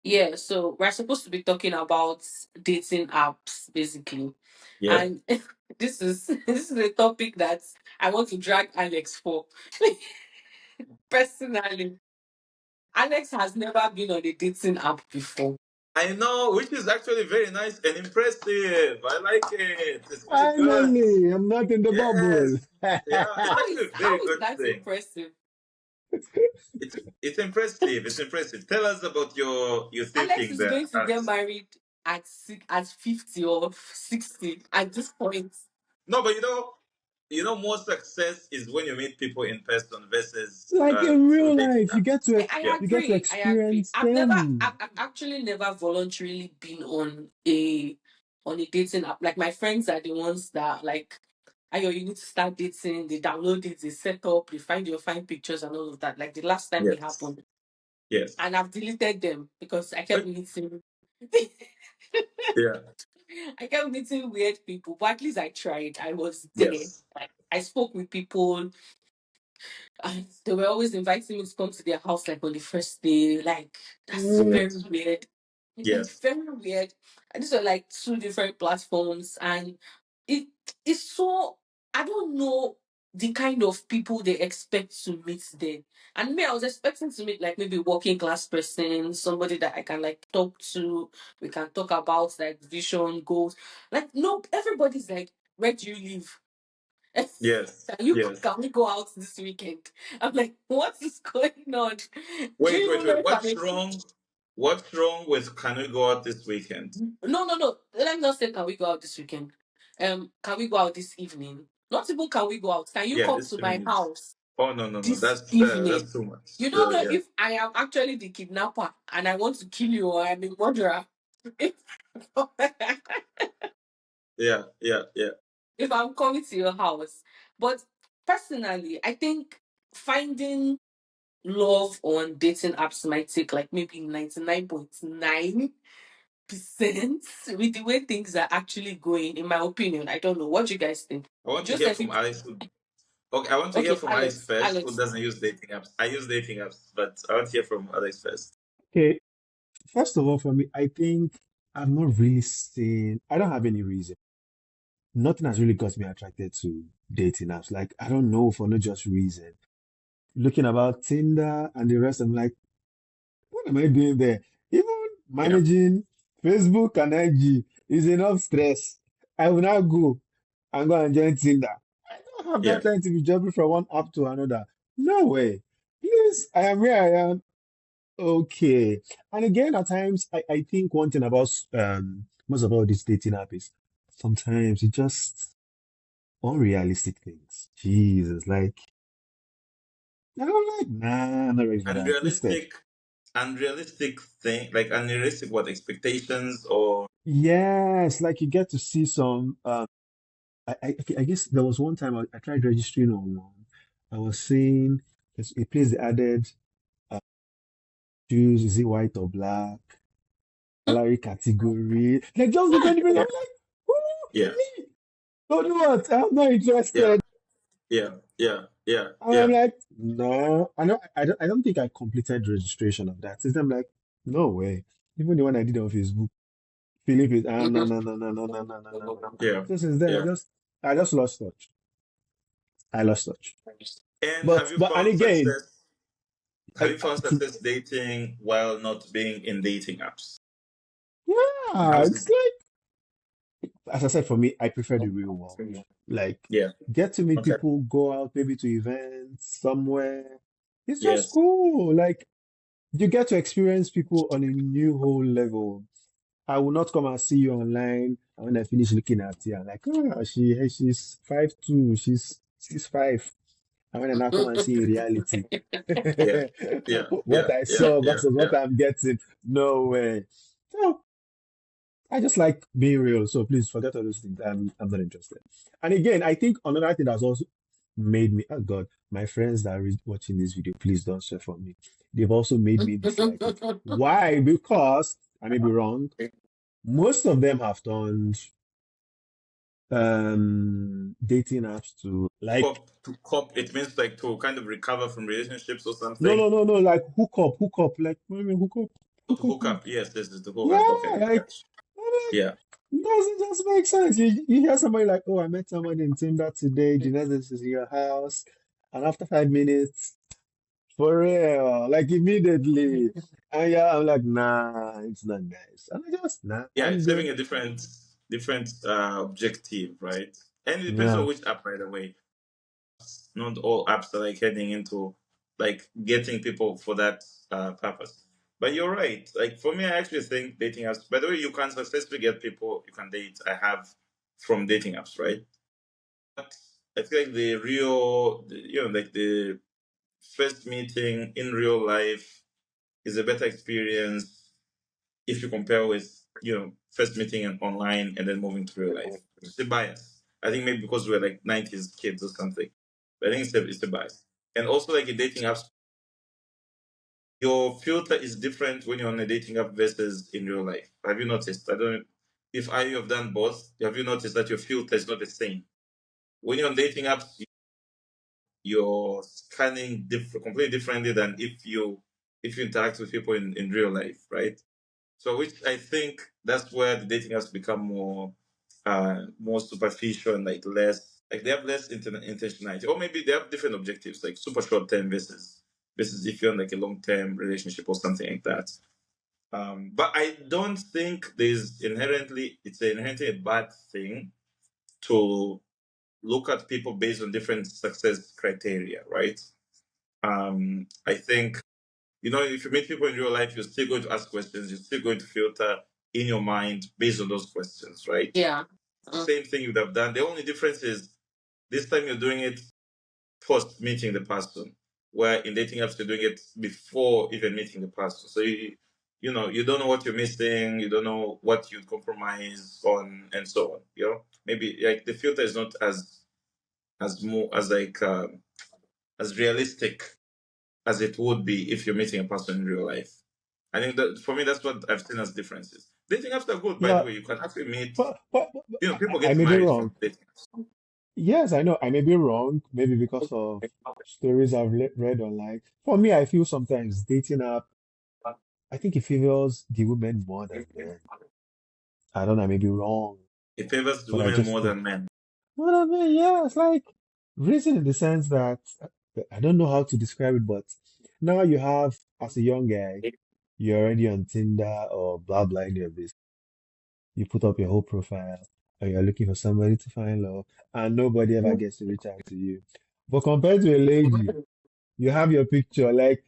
Yeah, so we're supposed to be talking about dating apps, basically. Yes. And this is a topic that I want to drag Alex for. Personally, Alex has never been on a dating app before. I know, which is actually very nice and impressive. I like it. It's very good. Finally, I'm not in the bubble. Yes. Yeah, it's actually a How very is good that thing. impressive? It's impressive. It's impressive. Tell us about your Alex thinking is there, going to get Alex. married at 50 or 60 at this point. No, but more success is when you meet people in person versus Like in through real dating life, apps. I Yeah. you get to agree. I agree. experience them. I've actually never voluntarily been on a dating app. Like my friends are the ones that like, Ayo, you need to start dating. They download it, they set up, they find your fine pictures and all of that. Like the last time it Yes. happened, Yes. and I've deleted them because I kept But meeting. yeah. I kept meeting weird people, but at least I tried. I was there. Yes. Like, I spoke with people. And they were always inviting me to come to their house like on the first day. Like that's Mm, very Yes. weird. Like Yes. very weird. And these are like two different platforms, and it it's so I don't know the kind of people they expect to meet there. And me, I was expecting to meet like maybe working class person, somebody that I can like talk to. We can talk about like vision, goals. Like no, everybody's like, where do you live? Yes. Yes. Can we go out this weekend? I'm like, what is going on? Do Wait, you wait, even know wait. if I'm What's wrong? What's wrong with can we go out this weekend? no. Let me not say can we go out this weekend. Can we go out this evening? Not even can we go out. Can you Yeah, come this to my evening. house Oh no, no, no. this That's evening? too much. You don't know Yeah. if I am actually the kidnapper and I want to kill you or I'm a murderer. if Yeah. Yeah. Yeah. if I'm coming to your house. But personally, I think finding love on dating apps might take like maybe 99.9% with the way things are actually going, in my opinion. I don't know. What do you guys think? I want to Just hear as from if Alex. Okay, I want to hear okay, from Alex Alex, first, who Alex. doesn't use dating apps. I use dating apps, but I want to hear from Alex first. Okay, first of all, for me, I think I've not really seen, I don't have any reason. Nothing has really got me attracted to dating apps. Like, I don't know for no just reason. Looking about Tinder and the rest, I'm like, what am I doing there? Even Yeah. managing Facebook and IG is enough stress. I will now go and go and join Tinder. I don't have Yeah. that time to be jumping from one app to another. No way. Please, I am where I am. Okay. And again, at times, I think one thing about most of all this dating app is sometimes it just unrealistic things. Jesus, like, I don't like, nah, I'm not ready for that. Instead, Unrealistic, unrealistic thing, like unrealistic what expectations or yes, like you get to see some. I guess there was one time I tried registering on one. I was seeing there's a place they added uh, shoes, is it white or black, salary category, like just different, different. I'm like, who yeah, me? So do what? I'm not yeah, interested. yeah, yeah, yeah, And I'm yeah, like, no, I don't think I completed registration of that. So I'm like, no way. Even the one I did on Facebook, Philip is no Mhm. no no no no no no no no no. yeah, So since then yeah. I just lost touch. I lost touch. And But and again, have you found to, success dating while not being in dating apps? yeah, How's it? it's like as I said, for me, I prefer the real world. Like Yeah. get to meet Okay. people, go out maybe to events somewhere. It's just Yes. cool. Like you get to experience people on a new whole level. I will not come and see you online. And when I finish looking at you, I'm like, oh, she's 5'2", she's 5. And when I now come and see in reality, Yeah. Yeah. what Yeah. I Yeah. saw Yeah. versus what Yeah. I'm getting, no way. So I just like being real. So please forget all those things. I'm not interested. And again, I think another thing that's also made me, oh God, my friends that are watching this video, please don't share for me. They've also made me dislike it. Why? Because I may be wrong. Most of them have turned dating apps to like Cop. It means like to kind of recover from relationships or no something. no no no like hook up like what do you mean hook up? To hook up. Yes, this is to hook up. Yeah, Okay, like, yes. I'm like, Yeah. doesn't just make sense. You hear somebody like, oh, I met someone in Tinder today. Do you know this is your house? And after 5 minutes, for real, like immediately. And yeah, I'm like, nah, it's not nice. And I just, nah, Yeah, I'm it's good. having a different objective, right? And it depends on Yeah, which app, by the way. Not all apps are like heading into like getting people for that purpose. But you're right. Like for me, I actually think dating apps. By the way, you can successfully get people you can date. I have from dating apps, right? But I feel like like the first meeting in real life is a better experience if you compare with first meeting and online and then moving to real life. It's a bias. I think maybe because we're like 90s kids or something. But I think it's a bias. And also like in dating apps, your filter is different when you're on a dating app versus in real life. Have you noticed? I don't know if you have done both. Have you noticed that your filter is not the same? When you're on dating apps, you're scanning completely differently than if you interact with people in real life, right? So, which I think that's where the dating apps become more superficial and like less, like they have less intentionality, or maybe they have different objectives, like super short term versus if you're in like a long term relationship or something like that. But I don't think it's inherently a bad thing to look at people based on different success criteria, right? I think if you meet people in real life, you're still going to ask questions. You're still going to filter in your mind based on those questions, right? Yeah. Same thing you would have done. The only difference is this time you're doing it post meeting the person, where in dating apps you're doing it before even meeting the person. So you don't know what you're missing. You don't know what you'd compromise on, and so on. Maybe like the filter is not as more as like as realistic as it would be if you're meeting a person in real life. I think that for me, that's what I've seen as differences. Dating apps are good, by the yeah, way. You can actually meet, but people I get may be married from wrong. dating apps. Yes, I know I may be wrong, maybe because of stories I've read online. For me, I feel sometimes dating app, I think it favors the women more than men. I don't know, I may be wrong, It favors but I women just more think. than men. What I mean, yeah, it's like reason in the sense that I don't know how to describe it, but now you have, as a young guy, you're already on Tinder or blah blah any of this. You put up your whole profile and you're looking for somebody to find love, and nobody ever gets to reach out to you. But compared to a lady, you have your picture, like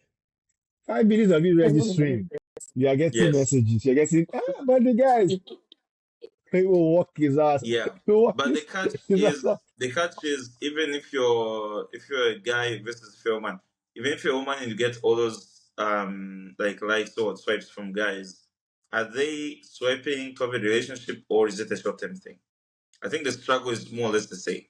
5 minutes of you registering, you are getting Yes, messages, you're getting, but the guys, he will walk his ass, yeah. he will walk But the catch his ass is up. the catch is even if you're a guy versus if you're a man, even if you're a woman and you get all those like likes or swipes from guys, are they swiping to have a relationship or is it a short term thing? I think the struggle is more or less the same,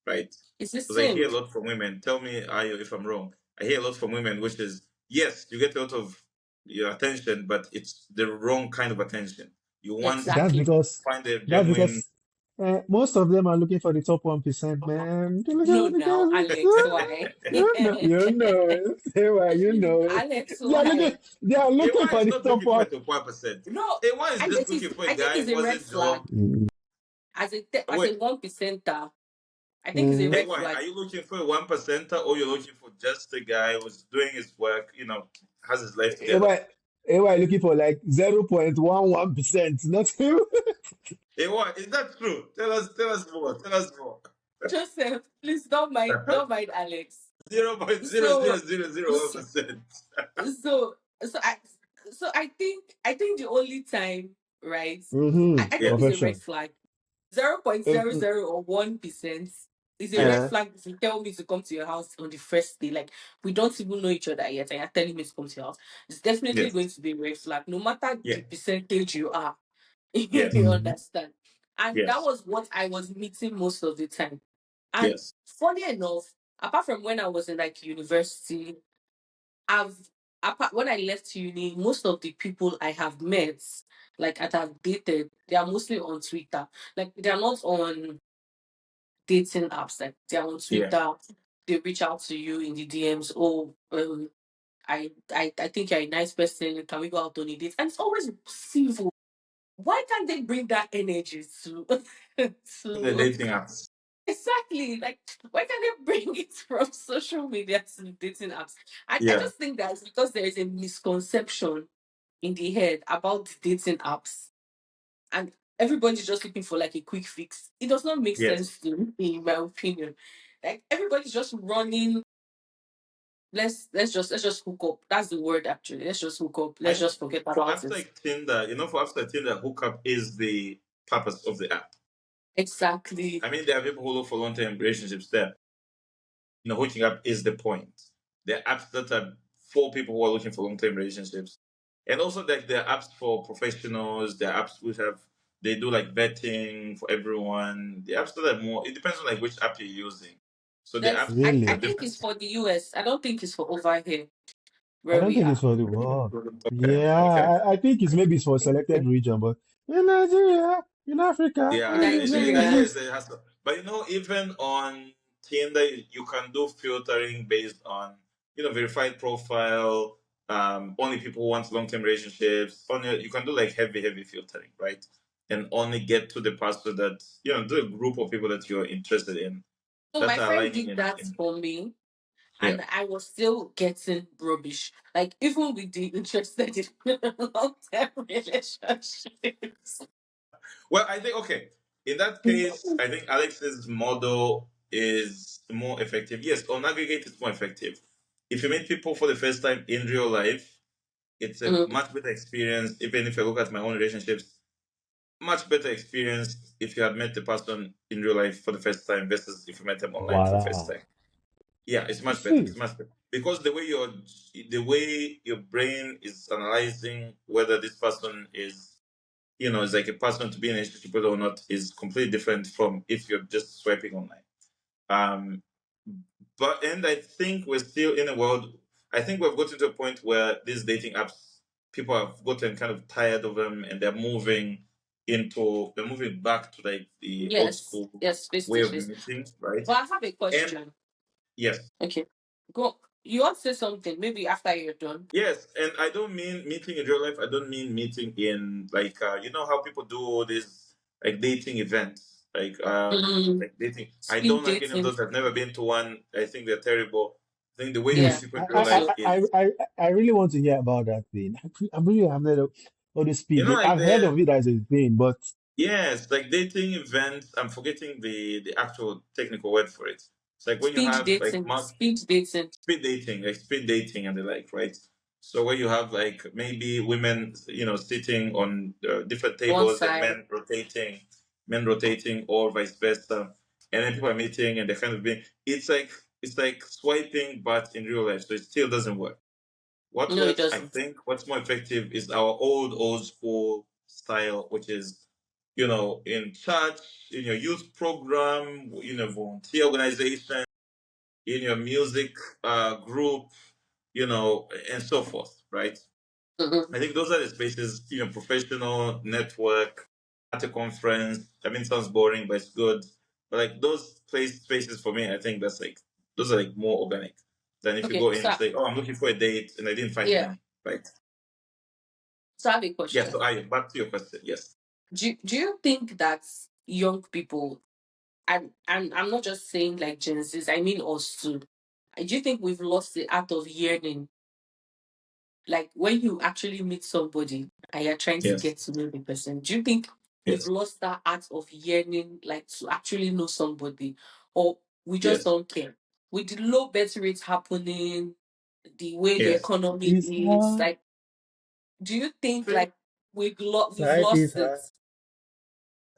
right? It's the Because I same. hear a lot from women. Tell me, Ayo, if I'm wrong. I hear a lot from women, which is yes, you get a lot of your attention, but it's the wrong kind of attention. You want That's Exactly. because find a that's genuine. because most of them are looking for the top 1%, man. They're looking No, for the now, guys. Alex, why? You know it. Say why, you know it. Alex, They are looking, why? they are A looking one for is the not top looking for one. a top 1%. No, A one is just looking for a I think guy it's who a has red a flag. job. As Wait, a 1%er, I think it's a Mm. a red one, flag. are you looking for a 1%er or you're looking for just a guy who's doing his work, has his life together? AY looking for like 0.11%, not him. A one, is that true? Tell us more. Tell us more. Joseph, please don't mind Alex. Zero point zero zero So, zero zero one so, percent. so I think the only time, right? I think it's a Yes. red Confession. flag. Zero point Uh, zero zero or 1% is a red uh, flag if you tell me to come to your house on the first day. Like we don't even know each other yet, and you're telling me to come to your house. It's definitely going Yes. to be a red flag, no matter Yeah. the percentage you are. You Yes. mm, understand? And that Yes. was what I was meeting most of the time. And Yes. funny enough, apart from when I was in like university, I've when I left uni, most of the people I have met, like I have dated, they are mostly on Twitter. Like they are not on dating apps. Like they are on Yeah. Twitter. They reach out to you in the DMs. Oh, I think you're a nice person. Can we go out on a date? And it's always civil. Why can't they bring that energy to The to dating apps. exactly, like why can't they bring it from social media to dating apps? I Yeah. just think that it's because there is a misconception in the head about the dating apps, and everybody's just looking for like a quick fix. It does not make Yes. sense to me, in my opinion. Like everybody's just running. Let's just hook up. That's the word actually. Let's just hook up. I Let's think just forget for about apps it. like Tinder, for apps like Tinder, hookup is the purpose of the app. Exactly. I mean, there are people who look for long-term relationships there. Hooking up is the point. There are apps that are for people who are looking for long-term relationships, and also like there are apps for professionals. There are apps which have they do like vetting for everyone. The apps that are more. It depends on like which app you're using. So the There's apps I are Really? think it's different. for the US. I don't think it's for over here I where don't we think it's are. for the world. Okay. Yeah, Okay. I think it's maybe it's for a selected region, but in Nigeria, in Africa, In Yeah, it doesn't I Nigeria. guess exist. it has to. But even on Tinder, you can do filtering based on verified profile. Only people who want long term relationships. Only you can do like heavy filtering, right? And only get to the person that the group of people that you're interested in So that my are friend aligning did in. that for me, Yeah. and I was still getting rubbish. Like even with the interested in long term relationships. Well, I think okay. In that case, I think Alex's model is more effective. Yes, on aggregate, it's more effective. If you meet people for the first time in real life, it's a Mm, much better experience. Even if I look at my own relationships, much better experience if you had met the person in real life for the first time versus if you met them online for the first Voila. time. Yeah, it's You much better. It's see, much better because the way your brain is analyzing whether this person is like a person to be in a relationship with or not is completely different from if you're just swiping online. Um, and I think we're still in a world. I think we've gotten to a point where these dating apps, people have gotten kind of tired of them, and they're moving back to like the old yes, school yes, face way to of face. meeting, right? But I have a And question. yes, Okay. Go. You want to say something? Maybe after you're done. yes, and I don't mean meeting in real life. I don't mean meeting in like how people do all these like dating events, Mm, like dating. I speed don't like any of dating. those. I've never been to one. I think they're terrible. I think the way you meet Yeah, please, people in me real I, life too. I, I, is, I, I really want to hear about that thing. I'm really, I'm not all the speed. like I've heard the of it as a thing, but yes, like dating events. I'm forgetting the actual technical word for it. It's like when you Speed have like dating. Speed dating. speed dating and the like, right? So where you have like maybe women, sitting on different One tables and side. men rotating, or vice versa, and then people are meeting and they're kind of being. It's like swiping, but in real life, so it still doesn't work. What No, it works, I doesn't. think, what's more effective is our old school style, which is, in church, in your youth program, volunteer organization, in your music group, and so forth, right? Mm-hmm. I think those are the spaces, professional network at a conference. I mean, it sounds boring, but it's good. But like those spaces for me, I think those are like more organic than if you Okay, go in so and say, "Oh, I'm looking for a date and I didn't find yeah, any." Right? so I have a Yeah. So question. I back to your question. Yes. Do you think that young people, and I'm not just saying like Gen Zs, I mean us too. Do you think we've lost the art of yearning? Like when you actually meet somebody and you're trying to Yes. get to know the person, do you think we've Yes. lost that art of yearning, like to actually know somebody, or we just Yes. don't care? With the low birth rates happening, the way the Yes. economy it's is, hard. like, do you think Think. like we've Life is lost it? hard.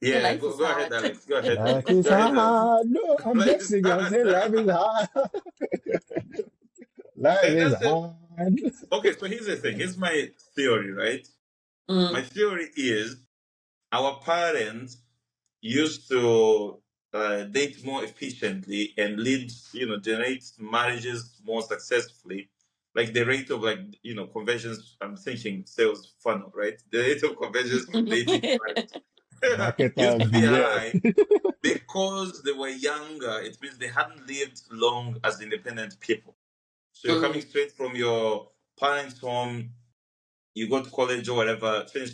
Yeah, Yeah. life Go is go ahead, hard. Alex. Go ahead. Life is Go ahead, Alex. hard. No, I'm Life just is singing. I'm hard. saying life is hard. Life And is that's it. hard. Okay. So here's the thing. Here's my theory, right? My Mm. theory is our parents used to date more efficiently and generate marriages more successfully. Like the rate of conversions, I'm thinking sales funnel, right? The rate of conversions from dating to marriage used to Marketers be beware. high because they were younger. It means they hadn't lived long as independent people. So you're coming Mm. straight from your parents' home, you go to college or whatever, finish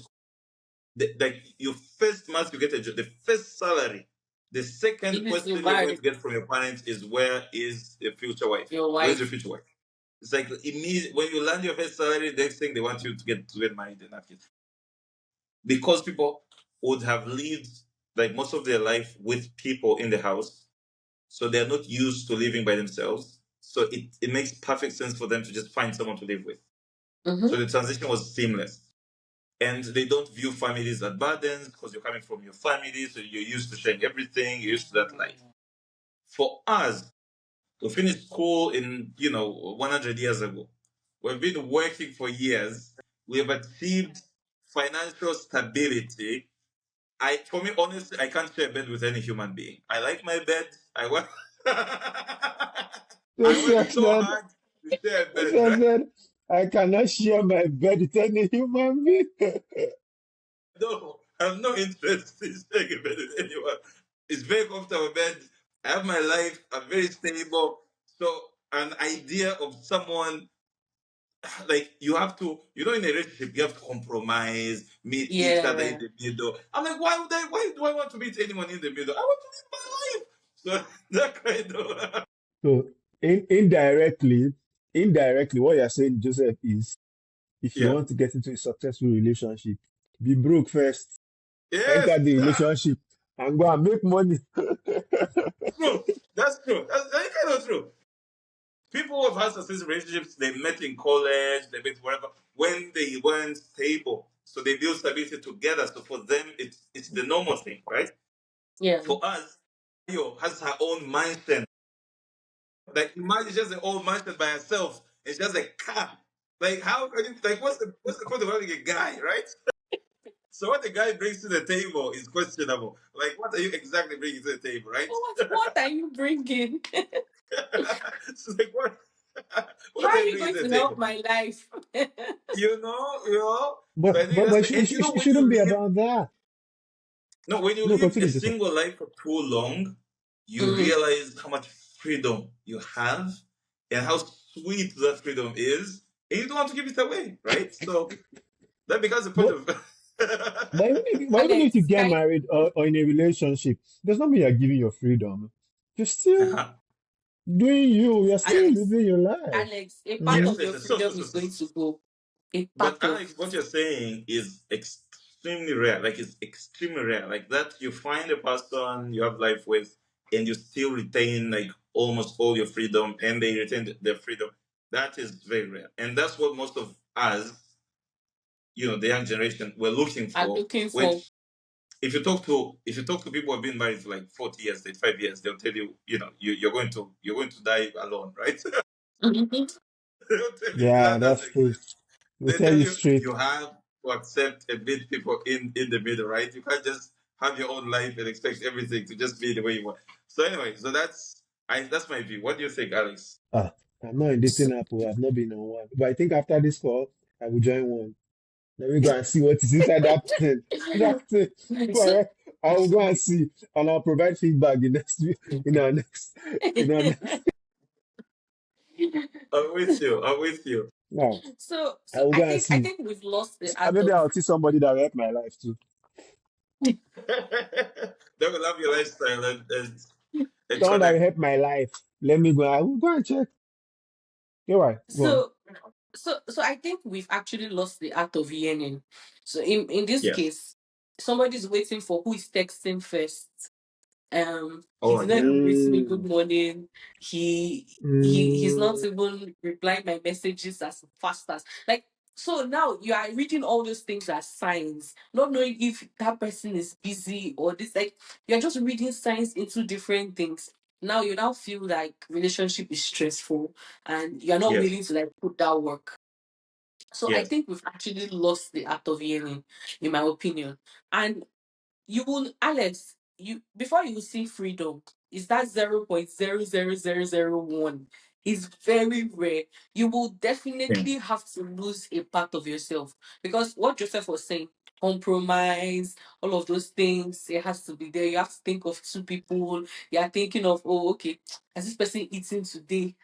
like your first month you get a job, the first salary. The second It is to question you're going marry to get from your parents is where is your future wife? your Where's your wife. future wife? It's like immediate when you land your first salary, the next thing they want you to get married and have kids. Because people would have lived like most of their life with people in the house. So they're not used to living by themselves. So it makes perfect sense for them to just find someone to live with. So Mm-hmm. the transition was seamless. And they don't view families as burdens because you're coming from your family, so you're used to sharing everything, you're used to that life. For us, we finished school in 100 years ago. We've been working for years. We have achieved financial stability. For me, honestly, I can't share a bed with any human being. I like my bed. I work. I This work man so said, hard to share a this bed, man right? said, I cannot share my bed with any human being. No, I have no interest in sharing a bed with anyone. It's very comfortable bed. I have my life. I'm very stable. So an idea of someone like in a relationship, you have to compromise, meet each other in Yeah. the middle. I'm like, why do I want to meet anyone in the middle? I want to live my life. So that kind of So indirectly, what you're saying, Joseph, is if you yeah. want to get into a successful relationship, be broke first, enter Yes, the relationship, and go and make money. true. That's true. That's kind of true. People who have had successful relationships, they met in college, they met wherever, when they weren't stable. So they build stability together. So for them, it's the normal thing, right? Yeah. For us, Yo has her own mindset. Like imagine just an old mindset by herself. It's just a car. Like how can you like what's the point of having a guy, right? So what the guy brings to the table is questionable. Like what are you exactly bringing to the table, right? What are you bringing? So like what How what are are you you bringing going to to the help table? my life? So I think But that's it, and it when you shouldn't be live about that. no when you No, live a continue, Joseph. single life for too long, you Mm. realize how much freedom you have and how sweet that freedom is, and you don't want to give it away, right? So that becomes the point But of but even if you Alex, get married or in a relationship, does not mean you're giving your freedom. You're still uh-huh. doing you. You're still Alex, living your life. Alex, a part Yes, Mhm. of yes, your yes. freedom is going to go. A But part of Alex, what it. you're saying is extremely rare. Like it's extremely rare. Like that you find a person you have life with and you still retain like almost all your freedom and they retain their freedom. That is very rare. And that's what most of us, the young generation, we're looking I'm for. looking for. Which if you talk to people who have been married for like 40 years, 35 years, they'll tell you, you're going to die alone, right? Mhm. They'll tell you Yeah, that that's doesn't true. exist. We'll They tell tell you you straight. you have to accept and meet people in the middle, right? You can't just have your own life and expect everything to just be the way you want. So anyway, so that's my view. What do you think, Alex? Ah, I'm not in dating So, app. I've not been on one. But I think after this call, I will join one. Let me go and see what is inside that thing. That thing. so Well, I will go and see, and I'll provide feedback in next week. In our next, in our next. I'm with you. I'm with you. Now, I so will I go and think I see. think we've lost the And art maybe of. I'll see somebody that will help my life too. They will love your lifestyle and Someone that will connect. help my life. Let me go. I will go and check. Okay, why? Go on. So I think we've actually lost the art of yearning. So in this Yes. case, somebody's waiting for who is texting first. He Oh did not yeah. even greet me good Mm, morning. He's not mm, even replying my messages as fast as like. So now you are reading all those things as signs, not knowing if that person is busy or this. Like you're just reading signs into different things. Now you now feel like relationship is stressful, and you're not Yes. willing to like put that work. So I Yes. think we've actually lost the art of healing, in my opinion. And you will, Alex, you before you see freedom, is that 0.00001. It's very rare. You will Hmm. definitely have to lose a part of yourself because what Joseph was saying, compromise, all of those things, it has to be there. You have to think of two people. You are thinking of, oh, okay, has this person eaten today?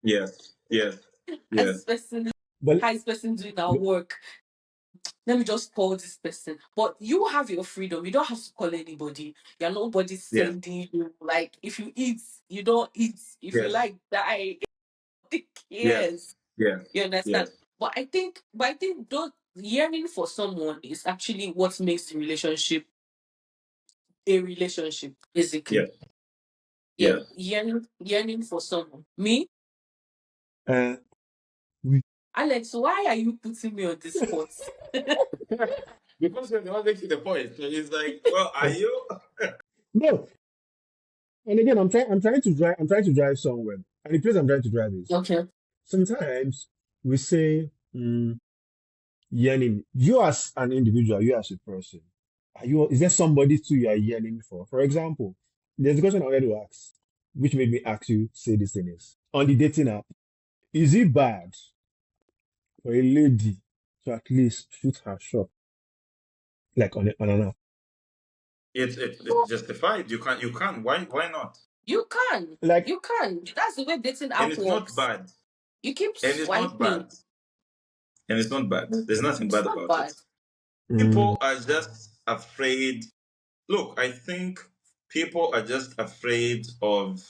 Yes. Yes. Has this Yes. person But how is person doing our work? Let me just call this person. But you have your freedom. You don't have to call anybody. You're nobody Yes, sending you. Like, if you eat, you don't eat. If you yes, like die, nobody yes, cares. yes, You understand? yes, But I think don't yearning for someone is actually what makes the relationship a relationship, basically. yes, Yeah. yes. Yearning for someone. Me, uh, we, Alex, why are you putting me on this spot? Because you're the one making the point. So he's like, well, are you? no. And again, I'm trying to drive somewhere. And the place I'm trying to drive is Okay. sometimes we say, yearning. You as an individual, you as a person, is there somebody too you are yearning for? For example, there's a question I wanted to ask, which made me ask you, say this thing is, on the dating app, is it bad for a lady to at least shoot her shot, like on an app? It's justified. You can. Why not? You can. Like, You can. That's the way dating And app it's not works. bad. You keep And it's not swiping. bad. And it's not bad. There's nothing It's bad not about it. bad. mm, People are just afraid. Look, I think people are just afraid of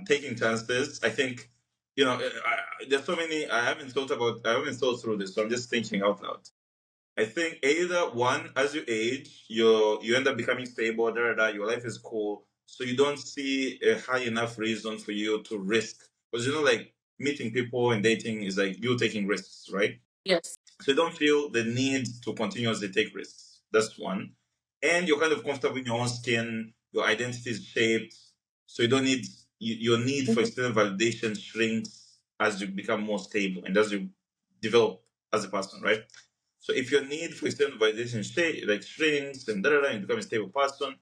taking chances. I think, there's so many. I haven't thought through this, so I'm just thinking out loud. I think either one, as you age, you end up becoming stable, your life is cool, so you don't see a high enough reason for you to risk. Because like meeting people and dating is like you taking risks, right? Yes. So you don't feel the need to continuously take risks. That's one. And you're kind of comfortable in your own skin, your identity is shaped, so you don't need your need for Mhm. external validation shrinks as you become more stable and as you develop as a person, right? So if your need for external validation shrinks and you become a stable person,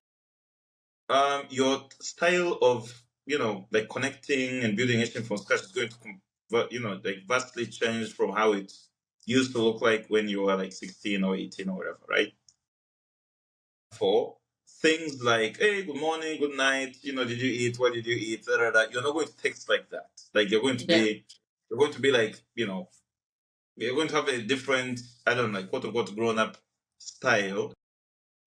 your style of like connecting and building anything from scratch is going to like vastly change from how it used to look like when you were like 16 or 18 or whatever, right? For things like, hey, good morning, good night, did you eat, what did you eat, you're not going to text like that. Like Yeah. you're going to be like, you're going to have a different, I don't know, like quote unquote grown up style.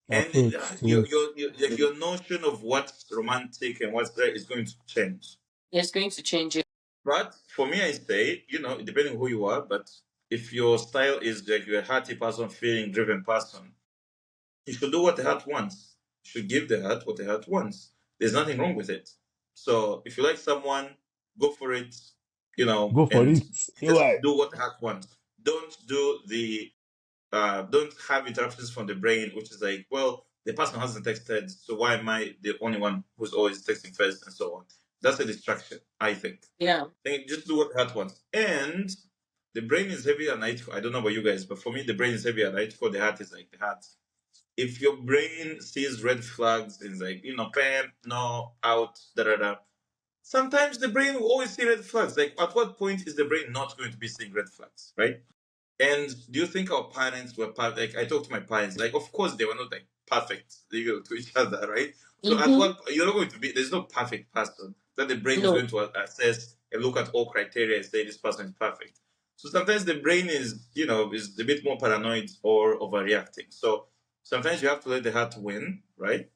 And approach to like your notion of what's romantic and what's there is going to change. It's going to change it. But for me, I say, depending who you are, but if your style is like you're a hearty person, feeling driven person, you should do what the heart wants. You should give the heart what the heart wants. There's nothing wrong with it. So if you like someone, go for it, go for and it. just Why? do what the heart wants. Don't have interruptions from the brain, which is like, well, the person hasn't texted, so why am I the only one who's always texting first, and so on. That's a distraction, I think. Yeah. Just do what the heart wants. And the brain is heavy analytical. I don't know about you guys, but for me, the brain is heavy analytical. The heart is like the heart. If your brain sees red flags, it's like, bam, no, out, da da da. Sometimes the brain will always see red flags. Like, at what point is the brain not going to be seeing red flags, right? And do you think our parents were like I talked to my parents, like of course they were not like perfect, to each other, right? So at Mm-hmm. what you're not going to be there's no perfect person that the brain is No. going to assess and look at all criteria and say this person is perfect. So sometimes the brain is a bit more paranoid or overreacting. So sometimes you have to let the heart win, right?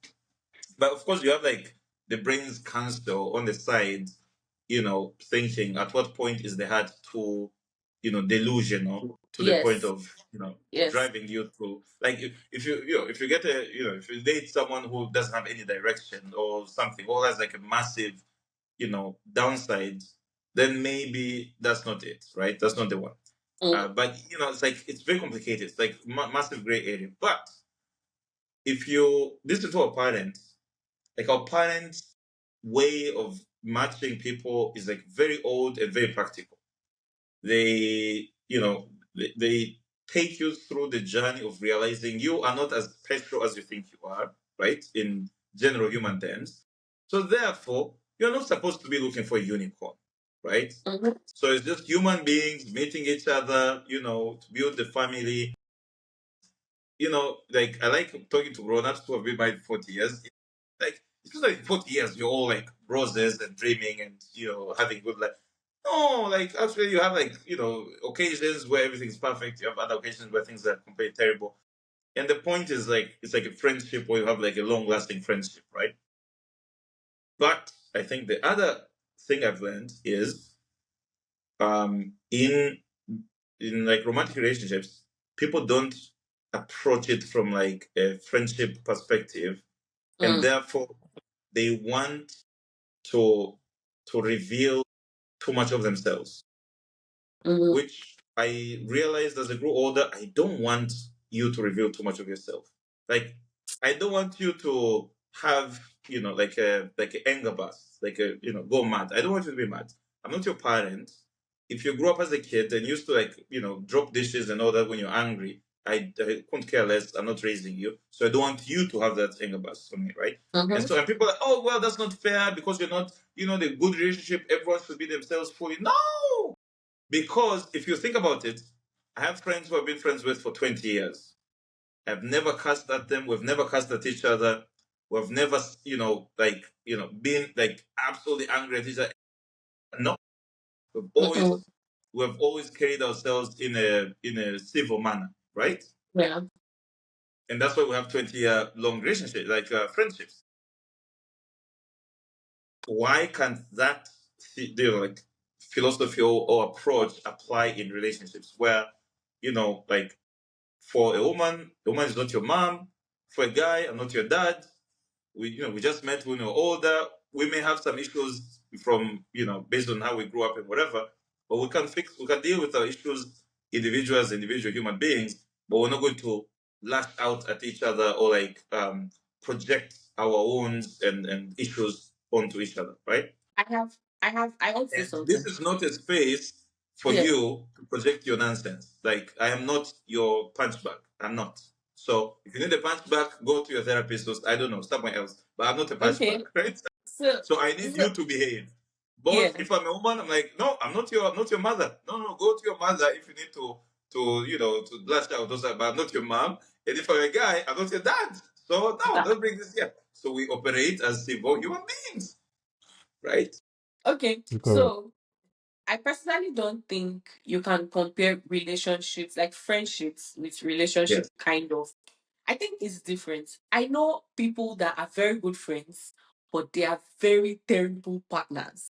But of course, you have like the brain's counsel on the side, thinking at what point is the heart too, delusional to the point Yes. of, Yes. driving you to like if you get if you date someone who doesn't have any direction or something, or has like a massive, downside, then maybe that's not it, right? That's not the one. Mm. But it's like it's very complicated. It's like massive gray area. But if you listen to our parents, like our parents' way of matching people is like very old and very practical. They take you through the journey of realizing you are not as special as you think you are, right? In general human terms. So therefore, you're not supposed to be looking for a unicorn, right? Mm-hmm. So it's just human beings meeting each other, to build the family. Like I like talking to grown-ups who have been married 40 years. Like it's just like 40 years, you're all like roses and dreaming and having good life. No, like actually, you have like occasions where everything's perfect. You have other occasions where things are completely terrible. And the point is like it's like a friendship where you have like a long lasting friendship, right? But I think the other thing I've learned is in like romantic relationships, people don't approach it from like a friendship perspective, and Mm, therefore they want to reveal too much of themselves, mm, which I realized as I grew older, I don't want you to reveal too much of yourself. Like, I don't want you to have, like a anger bust, like a, go mad. I don't want you to be mad. I'm not your parent. If you grew up as a kid and used to like, drop dishes and all that when you're angry, I couldn't care less. I'm not raising you. So I don't want you to have that anger bust for me, right? And mm-hmm, so, and people are like, oh, well, that's not fair because you're not, the good relationship, everyone should be themselves fully. No! Because if you think about it, I have friends who I've been friends with for 20 years. I've never cussed at them. We've never cussed at each other. We've never, been like absolutely angry at each other. No, we've mm-hmm. always, we've always carried ourselves in a civil manner, right? Yeah, And that's why we have 20-year long relationships, like friendships. Why can't that, like philosophy or approach apply in relationships where, like for a woman is not your mom. For a guy, I'm not your dad. We just met when we were older. We may have some issues from, based on how we grew up and whatever, but we can deal with our issues individual as individual human beings, but we're not going to lash out at each other or like project our wounds and issues onto each other, right? I want to say And this something. is not a space for Yeah. you to project your nonsense. Like, I am not your punch bag. I'm not. So, if you need a punch bag, go to your therapist or I don't know, somewhere else. But I'm not a punch bag, Okay. right? So, So, I need so you to behave. But yeah. if I'm a woman, I'm like, no, I'm not your mother. No, no, go to your mother if you need to lash out. Those are, but I'm not your mom. And if I'm a guy, I'm not your dad. So, no, Ah, don't bring this here. So, we operate as civil human beings, right? okay. Correct. So I personally don't think you can compare relationships like friendships with relationship Yes. kind of. I think it's different. I know people that are very good friends, but they are very terrible partners.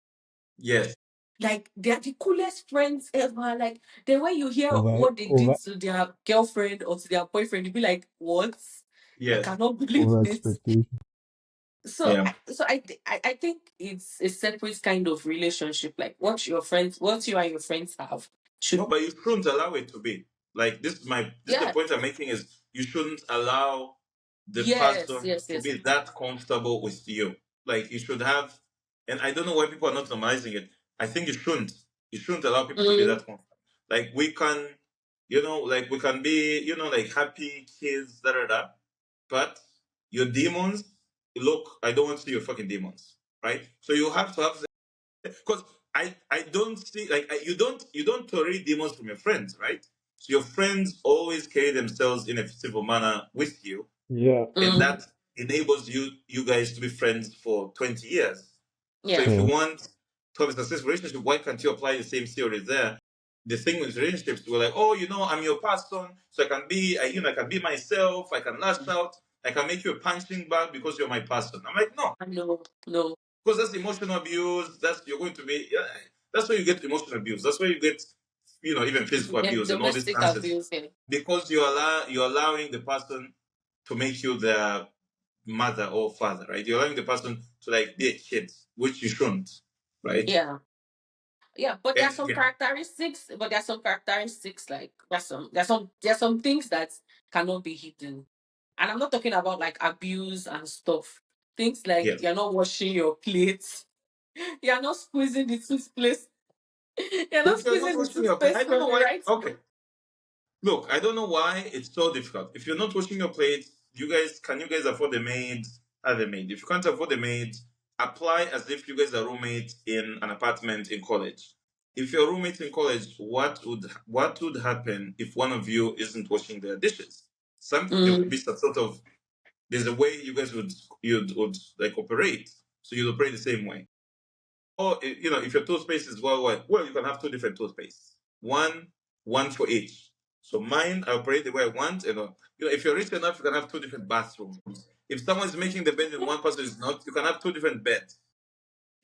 Yes. Like they are the coolest friends ever. Like then when you hear Over what they did over to their girlfriend or to their boyfriend, you be like, "What? I Yes. cannot believe over this." expectation. So, Yeah. I think it's a separate kind of relationship. Like what you and your friends have No, should, but you shouldn't allow it to be. Like this is the yeah, point I'm making is you shouldn't allow the yes, person yes, to yes. be that comfortable with you. Like you should have, and I don't know why people are not normalizing it. I think you shouldn't. You shouldn't allow people to be Mm, that comfortable. Like we can, like we can be, like happy kids, da da da. But your demons, look, I don't want to see your fucking demons, right? So you have to have because I don't see like you don't tolerate demons from your friends, right? So your friends always carry themselves in a civil manner with you, Yeah. and mm, that enables you guys to be friends for 20 years. So yeah, if you Yeah. want to have a successful relationship, why can't you apply the same theory there? The thing with relationships, we're like, oh, I'm your person, so I can be, I can be myself, I can lash out, I can make you a punching bag because you're my person. I'm like, no, I know, no, because that's emotional abuse. That's you're going to be. Yeah, that's where you get emotional abuse. That's where you get, even physical yeah, abuse and all this domestic nonsense. abuse, yeah, Because you're allowing the person to make you their mother or father, right? You're allowing the person to like be a kid, which you shouldn't, right? yeah, yeah. But there are And some yeah, characteristics. But there are some characteristics like there's some things that cannot be hidden, and I'm not talking about like abuse and stuff. Things like yes. you're not washing your plates, you're not squeezing the toothpaste. You're But not if you're not squeezing the washing your plate, I toothpaste don't from know the why. right Okay, way. look, I don't know why it's so difficult. If you're not washing your plates, you guys afford a maid? Have a maid. If you can't afford a maid, apply as if you guys are roommates in an apartment in college. If you're roommates in college, what would happen if one of you isn't washing the dishes? There would Mm, be some sort of there's a way you guys would like operate. So you'd operate the same way. or if your toothpaste is worldwide, well, you can have two different toothpastes, one for each. So mine, I operate the way I want, if you're rich enough, you can have two different bathrooms. If someone's making the bed and one person is not, you can have two different beds.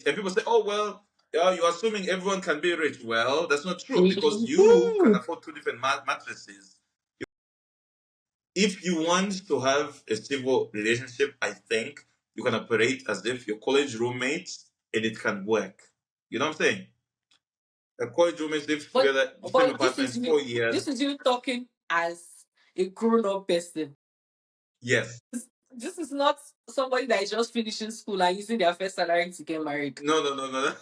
And people say, oh well, you're assuming everyone can be rich. Well, that's not true, because you can Woo! afford two different mattresses. If you want to have a civil relationship, I think you can operate as if you're college roommates and it can work. You know what I'm saying? A college roommates live But together, the same but apartment, 4 years. this is you talking as a grown up person. Yes. This is not somebody that is just finishing school and using their first salary to get married. No, no, no, no.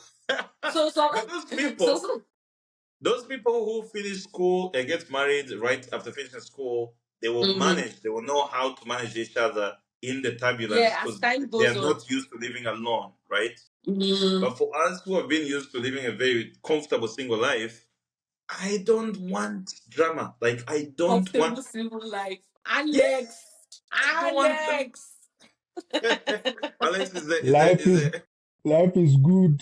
So so But those so, people, so those people who finish school and get married right after finishing school, they will mhm. manage. They will know how to manage each other in the turbulence Yeah, as because time they goes are on. not used to living alone, right? Mm, But for us who have been used to living a very comfortable single life, I don't want drama. Like I don't want. comfortable civil life. Yeah, Alex. I don't want drama. Alex. Alex Life is life is good.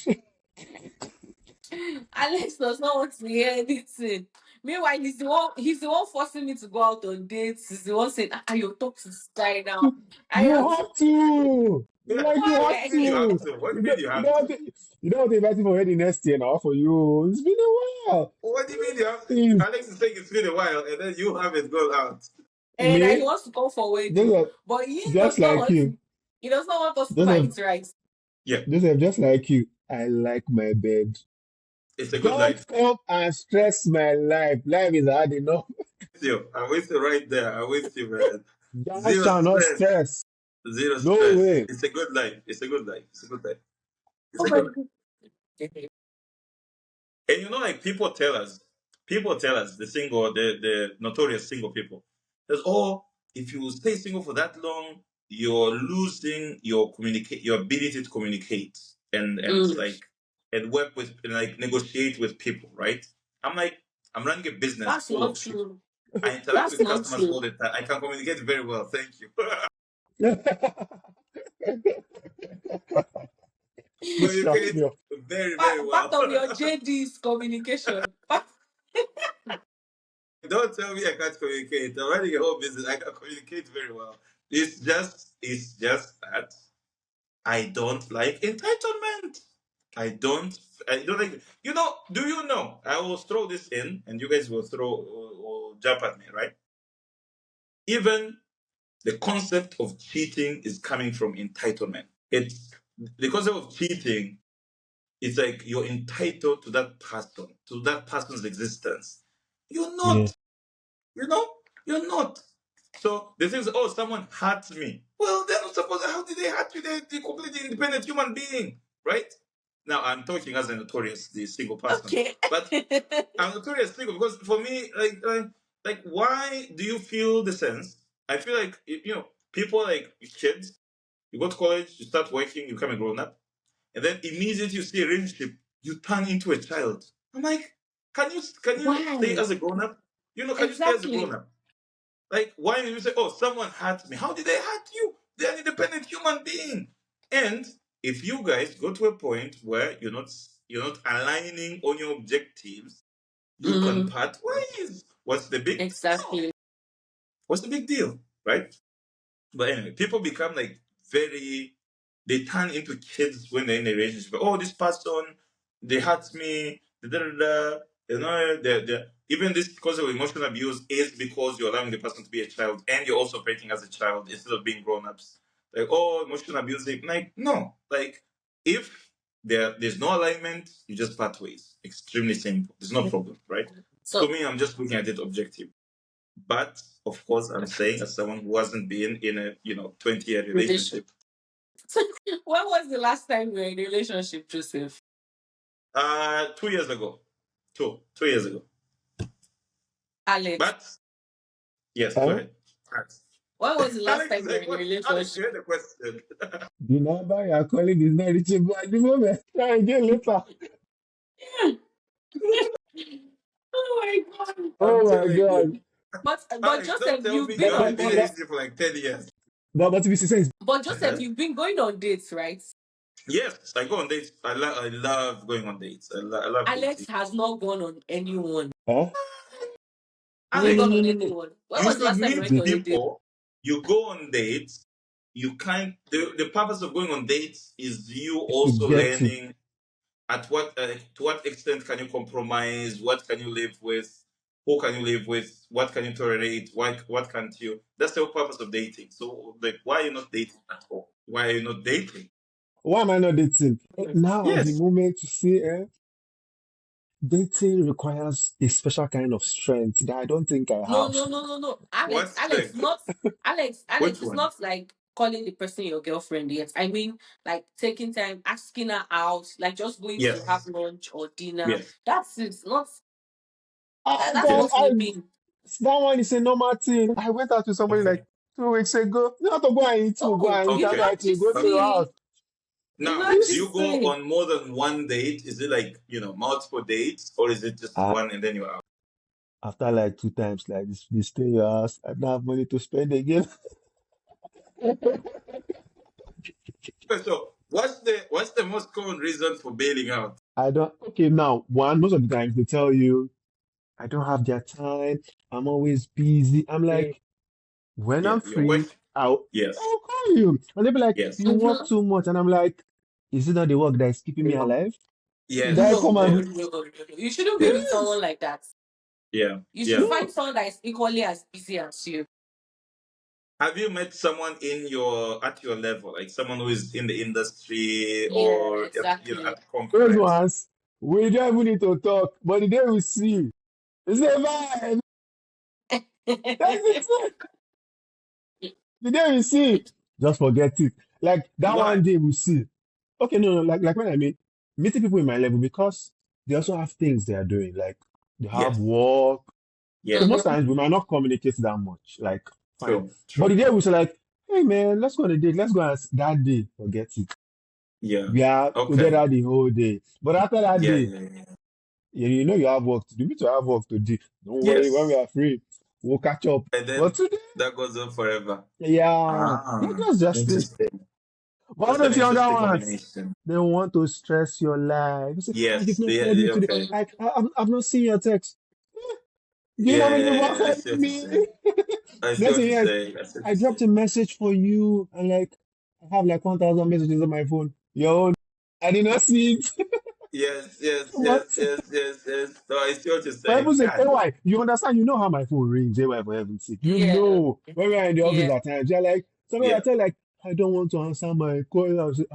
Alex does not want to hear anything. Meanwhile, he's the one forcing me to go out on dates. He's the one saying, you talk to this guy now. I You have have to. Like you What have do you mean you have to. to? What do You you mean don't, you you have don't to? have to. You don't have to invite him for wedding next year now for you. It's been a while. What do you mean you have to? Please, Alex is saying it's been a while and then you have it gone out. and that he me, wants to come for wedding. Joseph, But he does just not like want you. to he does not want us to Joseph, fight, right? Yeah, Joseph, just like you. I like my bed. it's a good Don't life. come and stress my life. Life is hard enough. I'm with you right there. I'm with you, man. Thou Zero shall not stress. stress. Zero No stress. way. It's a good life. It's a good life. It's a good life. It's Oh a my good life. God. And like people tell us, the notorious single people, that if you stay single for that long, you're losing your ability to communicate and Mm, like and work with and like negotiate with people, right? I'm like, I'm running a business that's full not of people. true. I interact That's with not customers all true. the time. I can communicate very well. Thank you. Shut Communicate me up. very, very Part well. of your JD is communication. Don't tell me I can't communicate. I'm running a whole business. I can communicate very well. It's just that I don't like entitlement. I don't like. Do you know? I will throw this in, and you guys will jump at me, right? Even the concept of cheating is coming from entitlement. It's the concept of cheating. It's like you're entitled to that person's existence. You're Yeah. not. You know, you're not. So the thing is, someone hurt me. Well, they're not supposed. How did they hurt you? They're completely independent human being, right? Now I'm talking as a notorious the single person, Okay. but I'm notorious single because for me, like, why do you feel the sense? I feel like people like kids. You go to college, you start working, you become a grown up, and then immediately you see a relationship, you turn into a child. I'm like, can you stay Why? as a grown up? Can you stay as a grown Exactly. up? Like, why do you say, someone hurt me? How did they hurt you? They're an independent human being. And if you guys go to a point where you're not aligning on your objectives, you can Mm, part ways. What's the big deal? exactly. What's the big deal? Right? But anyway, people become like they turn into kids when they're in a relationship. Oh, this person, they hurt me, da da da. Da. Even this cause of emotional abuse is because you're allowing the person to be a child and you're also operating as a child instead of being grown ups. Like, emotional abuse, like, no. Like, if there's no alignment, you just part ways. Extremely simple. There's no problem, right? To So me, I'm just looking at it objective. But of course, I'm saying as someone who hasn't been in a 20-year relation. relationship. When was the last time you were in a relationship, Joseph? 2 years ago, 2 years ago. Alex. But yes, go Huh? ahead. Alex, When was the last Alex time is you were like, in a what? Alex, relationship? you heard the question. The number you are calling is not reachable at the moment. Try again later. Oh my god. I'm Oh my telling you, God. But Alex, don't Joseph, tell me you've you been But on haven't but been in but a but, dates. relationship for like 10 years. but to be sincere, But Joseph, Uh-huh. you've been going on dates, right? Yes, I go on dates. I love going on dates. I love Alex dating. has not gone on anyone. Huh? Have No, you no, gone Alex, no, on no, no. anyone? When you was the should last time you meet went on a Dating. date? people. You go on dates. You can't. The purpose of going on dates is you It's to also get to. learning at what to what extent can you compromise? What can you live with? Who can you live with? What can you tolerate? What can't you? That's the whole purpose of dating. So like, why are you not dating at all? Why are you not dating? Why am I not dating? Now, the Yes. moment to see, dating requires a special kind of strength that I don't think I No, have. no, no, no, no. What Alex, strength? not Alex. Which Alex, it's one? not like calling the person your girlfriend yet. I mean, like taking time, asking her out, like just going to have Yes. lunch or dinner. Yes. That's it. Not that's God, what Yes. we mean. that one is a normal thing. I went out with somebody like Okay. 2 weeks ago. Not to go and eat, to go Oh, and eat. I'm you Okay. like, know, to go to Okay. your house. see, you Now, know, do you go see. on more than one date? Is it like, multiple dates, or is it just Ah, one and then you're out? after like 2 times, like this stay in your house. I don't have money to spend again. Okay, so what's the most common reason for bailing out? I don't. Okay, now one most of the times they tell you I don't have their time. I'm always busy. I'm Yeah. like, when Yeah, I'm your free, wife. I'll Yes. I'll call you. And they'll be like, Yes. you work Mhm. too much. And I'm like, is it not the work that is keeping me No, alive? Should I Yes. no, come no, and Yes. do? no, no. You shouldn't be with Yes. someone like that. Yeah. You should Yeah. find No. someone that is equally as busy as you. Have you met someone at your level, like someone who is in the industry Yeah, or exactly. at a Those conference? ones, we don't even need to talk. But the day we see, it's a vibe. That's it. The day we see, just forget it. Like that Why? one day we see. Okay, no, no, like when I mean meeting people in my level because they also have things they are doing. Like they have Yes. work. So Yes. most Mhm. times we might not communicate that much. Like fine. True. But the True. day we say like, hey man, let's go on a date. Let's go and that day, forget it. Yeah. We are Okay. together the whole day. But after that Yeah. day, Yeah. Yeah. you know you have work to do. We need to have work to do. Don't worry, when we Yes. are free, we'll catch up. And But then today, that goes on forever. yeah, Ah, that's just it. interesting. But all That's an those younger interesting ones, combination. they want to stress your life. You say, ah, you've Yes. not Yeah. called me Yeah. today. Okay. I've not seen your text. Do you know how many people Yeah. I calling see what you're me? saying. I see Next what thing, you're yes, saying. I see what I you're dropped saying. a message for you, and like, I have like 1,000 messages on my phone. Yo, I did not see it. Yes. Yes. Yes. What? Yes. Yes. Yes. So I see what you're For saying. heaven's sake, God. AY, you understand? You know how my phone rings, AY, for heaven's sake. You Yeah, know, when we're in the office yeah. at times, you're like, somebody I Yeah. tell, like, I don't want to answer my call. I'll say,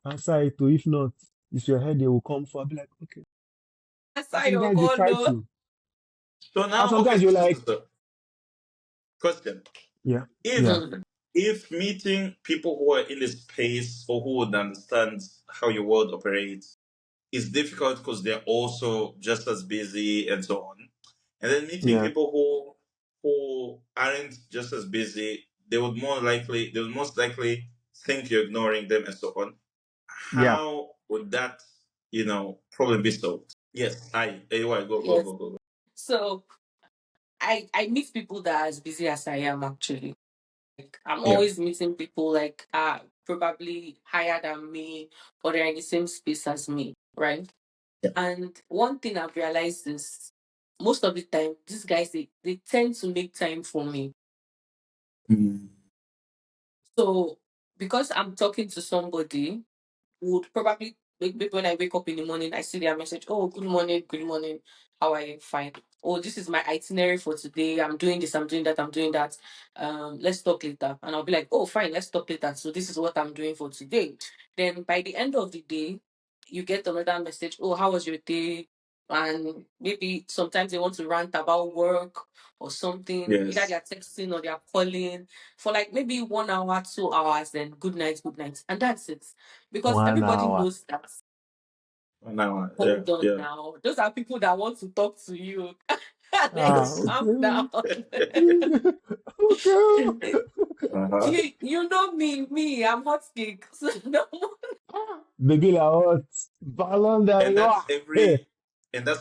answer it, too. If not, it's your head they will come for. I'll be like, okay. And Answer your sometimes you call, try no. to. So And now, okay. sometimes you're like, So, question: yeah, If yeah, Mm. meeting people who are in the space or who would understand how your world operates is difficult because they're also just as busy and so on, and then meeting yeah, people who aren't just as busy, they would most likely think you're ignoring them and so on. yeah. How would that problem be solved? Yes, why go go Yes. go go go. So I meet people that are as busy as I am actually. Like I'm Yeah. always meeting people like probably higher than me or they're in the same space as me, right? Yeah. And one thing I've realized is most of the time these guys they tend to make time for me. Mm. So because I'm talking to somebody would probably maybe when I wake up in the morning, I see their message. Oh, good morning. How are you? Fine. Oh, this is my itinerary for today. I'm doing this, I'm doing that, I'm doing that. Let's talk later. And I'll be like, oh, fine, let's talk later. So this is what I'm doing for today. Then by the end of the day, you get another message. Oh, how was your day? And maybe sometimes they want to rant about work or something. Either Yes. they're texting or they're calling for like maybe 1 hour, 2 hours, then good night, good night. And that's it because One everybody hour. knows that. Now, yeah, Hold on yeah. now. Those are people that want to talk to you. Then Ah, Yes. calm okay. down. Okay. Uh-huh. you know me, I'm hot cake. So no, Baby, la hot. Ballon And d'Or. that's Hey,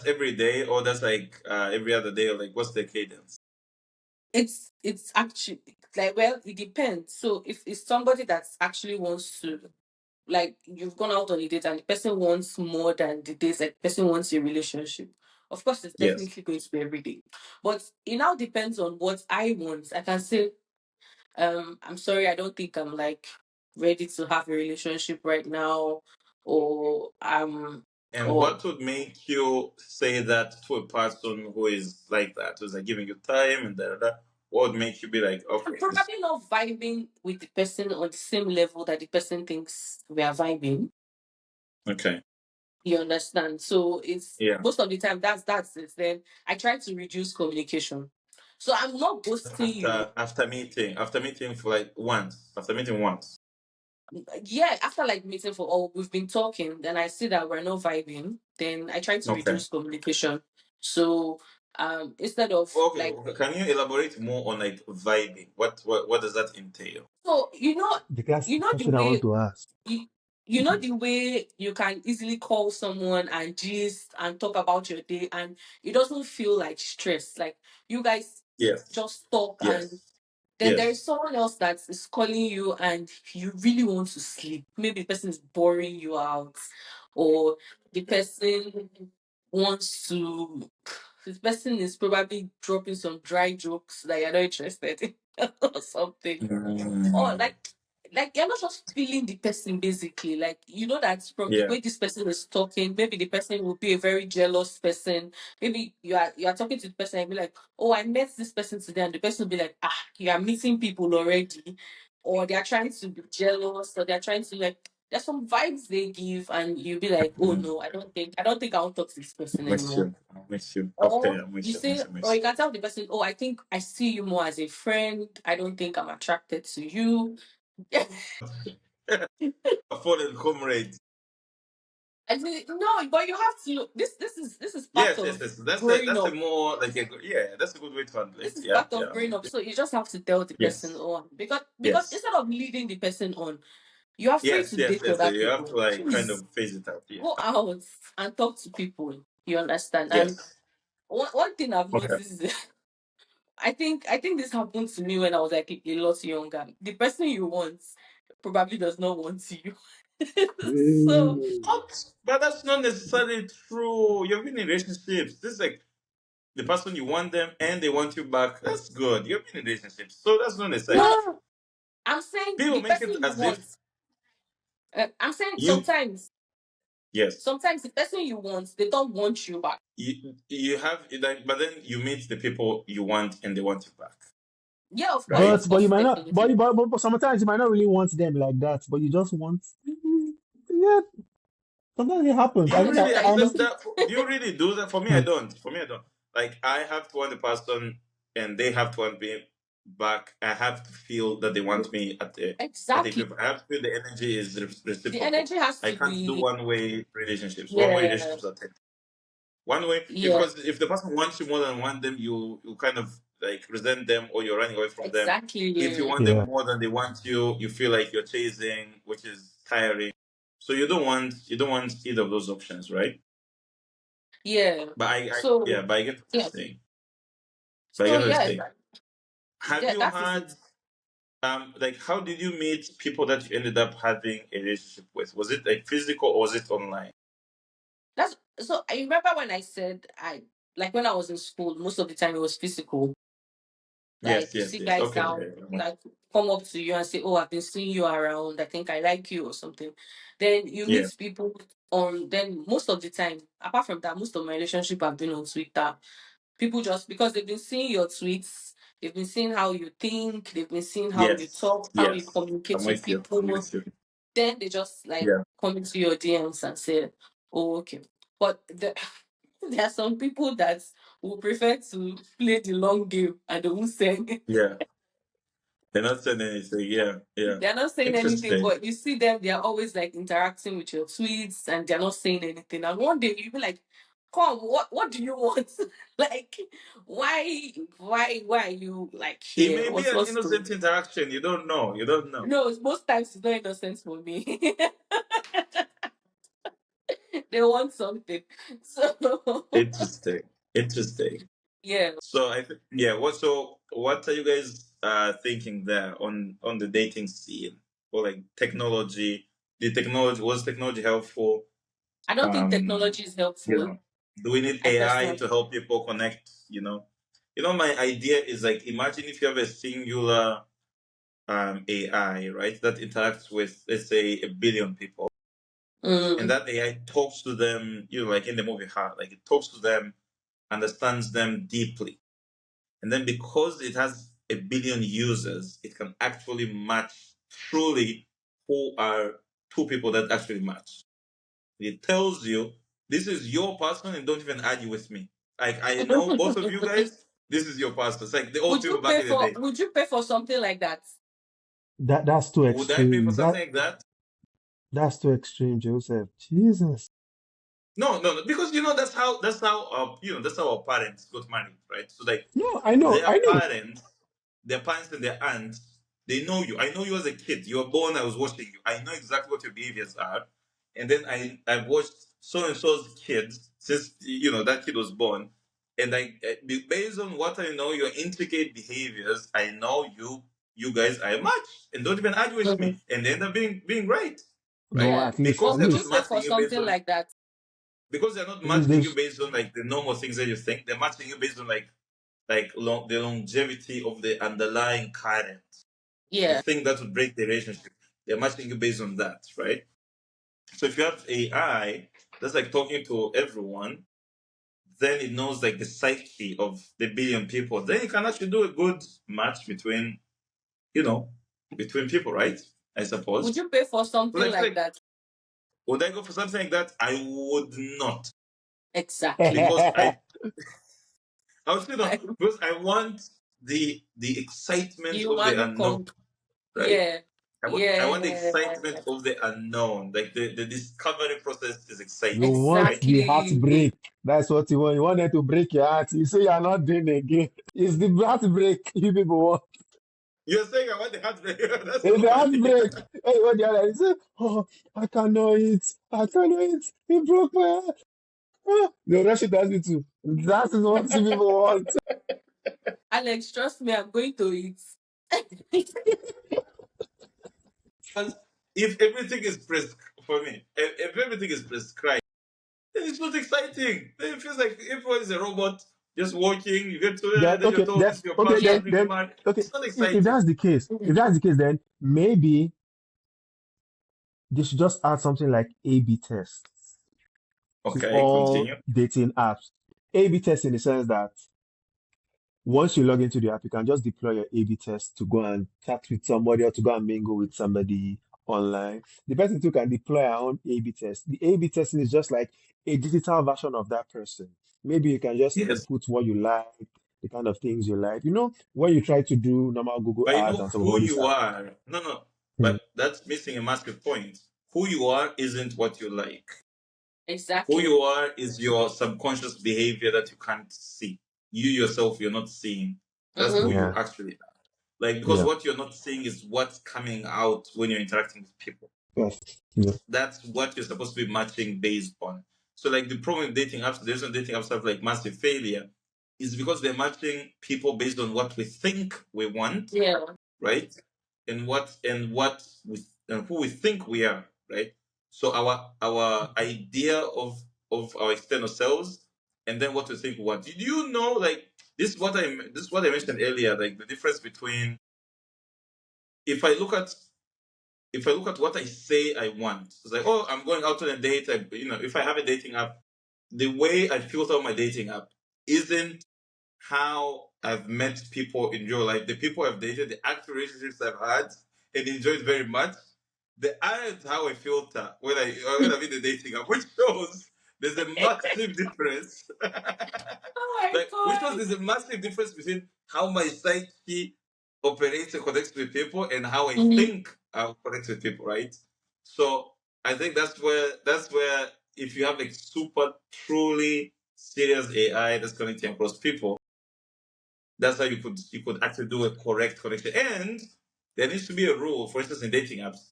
every day, or that's like every other day, or like what's the cadence? it's actually like well, it depends. So if it's somebody that actually wants to like you've gone out on a date and the person wants more than the date, like the person wants a relationship. Of course, it's Yes. definitely going to be every day. But it now depends on what I want. I can say, I'm sorry, I don't think I'm like ready to have a relationship right now, or And or what would make you say that to a person who is like that, who's like giving you time and da da da? What would make you be like, I'm okay, this probably not vibing with the person on the same level that the person thinks we are vibing. okay? You understand? So it's Yeah. most of the time that's it. Then I try to reduce communication. So I'm not ghosting you. After meeting for like once, after meeting once. Yeah, after like meeting for all we've been talking, then I see that we're not vibing, then I try to Okay. reduce communication. So instead of Okay. like, Okay. Can you elaborate more on like vibing? What does that entail? so The class you know the question I want way to ask. you, you know the way you can easily call someone and gist and talk about your day, and it doesn't feel like stress. Like you guys Yes. just talk, and Yes. then there is Yes. someone else that is calling you and you really want to sleep. Maybe the person is boring you out, or the person wants to this person is probably dropping some dry jokes that you're not interested in or something. Or Mm, like you're not just feeling the person basically. Like you know that from the yeah. way this person is talking, maybe the person will be a very jealous person. Maybe you are talking to the person and be like, oh, I met this person today, and the person will be like, ah, you are meeting people already. Or they are trying to be jealous, or they're trying to like there's some vibes they give, and you'll be like, oh Mm, no, I don't think I'll talk to this person I'm with anymore. you. I'm with you. Okay, Or I'm with you you. I'm with say, you. I'm or with you can tell the person, oh, I think I see you more as a friend. I don't think I'm attracted to you. you. A fallen comrade. I mean, no, but you have to. This is part Yes, yes, of yes. That's a growing that's a up. more like yeah. That's a good way to handle This it. is Yeah, part yeah. of I'm growing with up. you. So you just have to tell the person Yes, on, because yes, instead of leading the person on, you are free yes, to yes, date yes. other You have to people. like kind Please of phase it out. Yeah. go out and talk to people. You understand? And Yes. one thing I've Okay. noticed is I think this happened to me when I was like a lot younger. The person you want probably does not want you. So Mm. But that's not necessarily true. You've been in relationships. This is like the person you want them and they want you back. That's good. You've been in relationships, so that's not necessarily no, true. I'm saying People the make it person you as if want. I'm saying you. sometimes, Yes. sometimes the person you want, they don't want you back. You have like, but then you meet the people you want and they want you back, Yeah, right? But you might not. definitely. But sometimes you might not really want them like that. But you just want. Yeah, sometimes it happens. Do I you think really I Sometimes, accept understand. that? Do you really do that? For me, I Hmm. don't. For me, I don't. Like, I have to want the person, and they have to want me back. I have to feel that they want me at the exactly. equivalent. I have to feel the energy is The reciprocal. energy has I to can't do be, one-way relationships. One-way yeah, relationships are toxic. One way, yeah, because if the person wants you more than want them, you kind of like resent them or you're running away from them. If you exactly. want them Yeah. more than they want you feel like you're chasing, which is tiring. So you don't want either of those options, right? Yeah. But So, yeah, but I get what you're yeah. saying. But I So get what you're yeah, saying. Have you that is had it. like how did you meet people that you ended up having a relationship with? Was it like physical or was it online? That's so. I remember when I said like when I was in school, most of the time it was physical. Yes, Like you yes, see yes. guys Okay, now okay. like come up to you and say, "Oh, I've been seeing you around. I think I like you or something." Then you Yeah. meet people on. Then most of the time, apart from that, most of my relationship have been on Twitter. People just because they've been seeing your tweets, they've been seeing how you think, they've been seeing how you Yes. talk, how you Yes. communicate I'm with with you. I'm people. with you. Then they just like Yeah. come into your DMs and say, "Oh, okay." But there are some people that will prefer to play the long game and they won't say Yeah. They're not saying anything. Yeah. Yeah. they're not saying anything, Interesting. but you see them, they're always like interacting with your tweets and they're not saying anything. And one day you'll be like, come, what do you want? Like, why are you like It here? may be an What's going innocent interaction. You don't know. You don't know. No, most times it's not innocent for me. They want something. So Interesting. Interesting. yeah. So I think yeah. What are you guys thinking there on the dating scene or like technology? The technology was technology helpful? I don't think technology is You helpful. know, do we need I AI personally. to help people connect? My idea is like, imagine if you have a singular AI, right, that interacts with, let's say, a billion people, and Mm. that AI talks to them, like in the movie Heart, like it talks to them, understands them deeply, and then because it has a billion users, it can actually match truly who are two people that actually match. It tells you this is your person and don't even argue with me. Like, I know both of you guys, this is your person. It's like the old Would people you back pay in the for day. would you pay for something like that? That's too Would I pay for extreme. something like that? That's too extreme, Joseph. Jesus. No, no, no, because that's how our parents got married, right? So like No, I know, their I know. parents, their parents and their aunts, they know you. I know you as a kid. You were born. I was watching you. I know exactly what your behaviors are, and then I've watched so and so's kids since that kid was born, and based on what I know, your intricate behaviors, I know you guys are a match, and don't even argue with Mhm. me, and they end up being right, right? No, Yeah. at least, Because But at they're would you not least, pay for matching you based something on like that? because they're not at least matching you this. based on like the normal things that you think. They're matching you based on the longevity of the underlying current, the Yeah. thing that would break the relationship. They're matching you based on that, right? So if you have AI that's like talking to everyone, then it knows like the psyche of the billion people. Then you can actually do a good match you know, between people, right? I Would suppose. you pay for But something I feel like like, that? would I go for something like that? I would not, Exactly. because I would say no, because I want the excitement You of the want to unknown, right? yeah. I want the Yeah. excitement of the unknown. Like the discovery process is You exciting, want right? the Exactly. heartbreak. That's what you want. You want them to break your heart. You say you're not doing it again. It's the heartbreak you people want. You're saying I want the heartbreak. That's It's so the funny. heartbreak. Hey, what the other? You say, oh, I cannot eat. I cannot eat. It broke my heart. Oh. They'll rush it to hospital. That is what you people want. Alex, trust me, I'm going to eat. Because if everything is for me, if everything is prescribed, then it's not exciting. Then it feels like everyone is a robot, just walking. You get to there, Then then you're told this is your Yeah. partner, leave the mark. okay. It's not If exciting. that's the case, if Mhm. that's the case, then maybe they should just add something like A/B tests to Okay, all continue. dating apps. A/B test in the sense that once you log into the app, you can just deploy your A/B test to go and chat with somebody or to go and mingle with somebody online. The person too can deploy our own A/B test. The A/B testing is just like a digital version of that person. Maybe you can just Yes. input what you like, the kind of things you like. When you try to do normal Google But you ads know and some of who all these you apps. are. No, no. Hmm. But that's missing a massive point. Who you are isn't what you like. Who Exactly. you are is your subconscious behavior that you can't see. You yourself, you're not seeing. That's who Mm-hmm. you Yeah, actually are. Like, because yeah, what you're not seeing is what's coming out when you're interacting with people. yes, yeah, That's what you're supposed to be matching based on. So, like, the problem with dating apps, the reason dating apps have like massive failure is because they're matching people based on what we think we want, Yeah. right? And who we think we are, right? So our idea of our external selves, and then what we think we want. Did you know, like, this is what I mentioned earlier, like the difference between if I look at what I say I want. It's like, oh, I'm going out on a date. If I have a dating app, the way I filter my dating app isn't how I've met people in real life. The people I've dated, the actual relationships I've had and enjoyed very much. The aren't how I filter when I'm in the dating app, which shows there's a massive difference. Oh my Like, which shows god. there's a massive difference between how my psyche operates and connects with people and how I Mhm. think I connect with people, right? So I think that's where if you have a super truly serious AI that's connecting across people, that's how you could actually do a correct connection. And there needs to be a rule, for instance, in dating apps.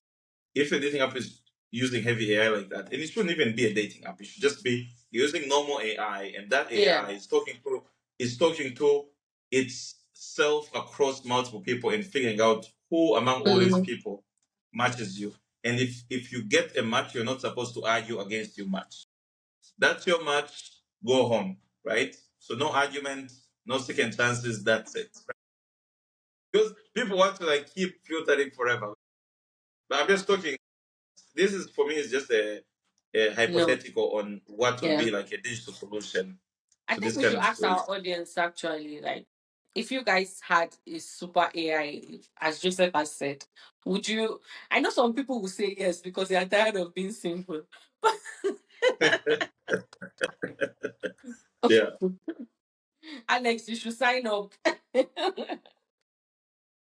If a dating app is using heavy AI like that, and it shouldn't even be a dating app, it should just be using normal AI, and that Yeah. AI is talking to itself across multiple people and figuring out who among all these Mhm. people matches you. And if you get a match, you're not supposed to argue against your match. That's your match. Go home, right? So no argument, no second chances. That's it. Because people want to like keep filtering forever. But I'm just talking. This is for me is just a No. hypothetical on what would Yeah. be like a digital solution I to think this we kind should of ask situation. our audience actually, like, if you guys had a super AI, as Joseph has said, would you? I know some people will say yes because they are tired of being single. Yeah. Alex, you should sign up.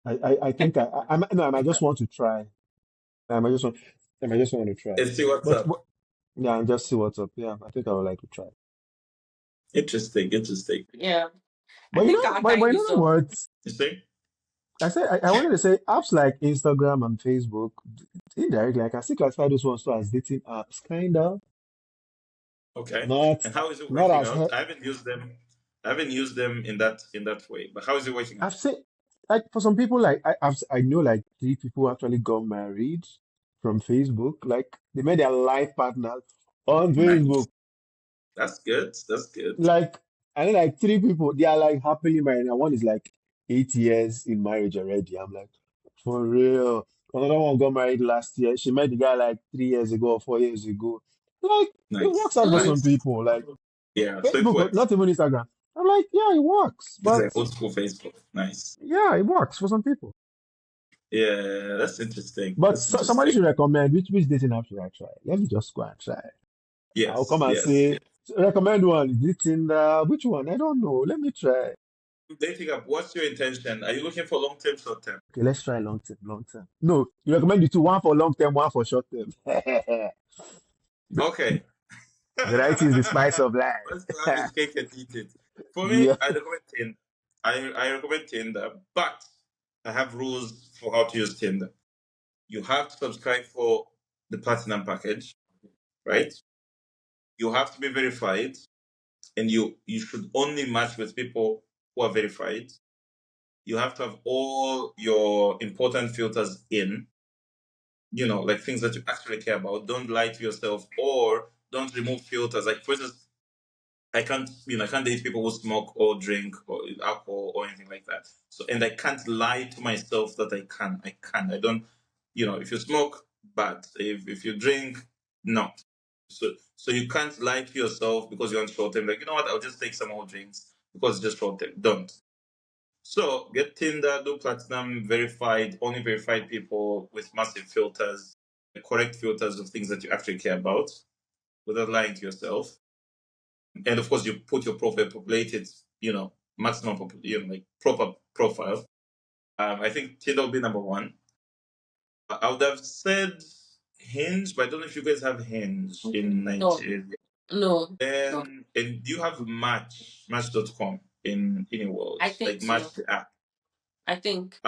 I think no, I might just want to try. I might just want, I might just want to try. And see what's But, up. but yeah, and just see what's up. Yeah, I think I would like to try. Interesting, interesting. Yeah, I But you think know, our but time you is know up. what? You see? I said I wanted to say apps like Instagram and Facebook, indirectly, I can still classify those ones too as dating apps, kind of. Okay. Not And how is it not working as out? I haven't used them. I haven't used them in that way. But how is it working I've out? seen, like, for some people, like I know like three people actually got married from Facebook. Like they met their life partners on Nice. Facebook. That's good. That's good. Like, and then like three people, they are like happily married. And one is like 8 years in marriage already. I'm like, for real. Another one got married last year. She met the guy like 3 years ago or 4 years ago. Like, it works Nice. out for some Nice. Mm. people. Like Yeah. So it Facebook, works. not even Instagram. I'm like, yeah, it works. It's But like old school Facebook. Nice. yeah, it works for some people. Yeah, that's interesting. But That's somebody interesting. should recommend which dating app should I try? Let me just go and try. I'll Yes, come and yes, say, yes. recommend one. Is it in the, which one? I don't know. Let me try. Dating up, what's your intention? Are you looking for long term, short term? Okay, let's try long term. Long term. No, you recommend the two, one for long term, one for short term. Okay. Variety is the spice of Let's life. go have his cake and eat it. For me, Yeah. I recommend Tinder. I recommend Tinder, but I have rules for how to use Tinder. You have to subscribe for the platinum package, right? You have to be verified, and you should only match with people who are verified. You have to have all your important filters in, like things that you actually care about. Don't lie to yourself or don't remove filters. Like for instance, I can't date people who smoke or drink or alcohol or anything like that. So, and I can't lie to myself that I can. I can. I don't. If you smoke, bad. If you drink, no. So you can't lie to yourself because you want short term. Like, you know what? I'll just take some more drinks because it's just short term. Don't. So get Tinder, do platinum, verified, only verified people with massive filters, correct filters of things that you actually care about without lying to yourself. And of course, you put your profile populated, maximum, like proper profile. I think Tinder will be number one. I would have said Hinge, but I don't know if you guys have Hinge in No, Nigeria. no, no. And do you have Match.com in your I world, think like Match so. the app? I think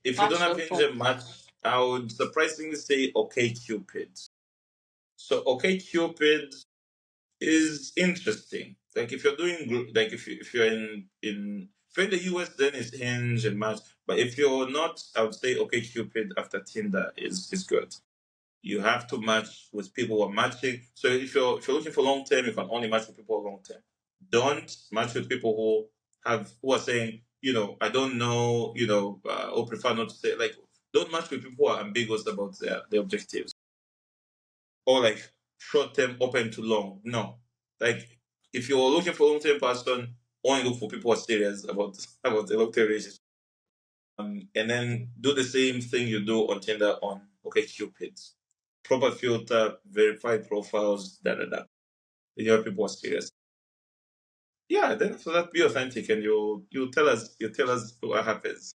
If you don't have Hinge Match.com. and Match, I would surprisingly say OkCupid. So OkCupid is interesting. Like if you're doing like if you're if you're in the US, then it's Hinge and Match. But if you're not, I would say OkCupid after Tinder is good. You have to match with people who are matching. So if you're looking for long term, you can only match with people long term. Don't match with people who are saying, I don't know, or prefer not to say, like, don't match with people who are ambiguous about their objectives or like short term, open to long. No, like if you're looking for a long term person, only look for people who are serious about about the long term relationship. And then do the same thing you do on Tinder on OkCupid. Proper filter, verified profiles, da da da. Then you have people who are serious. Yeah, then after that, be authentic, and you tell us what happens,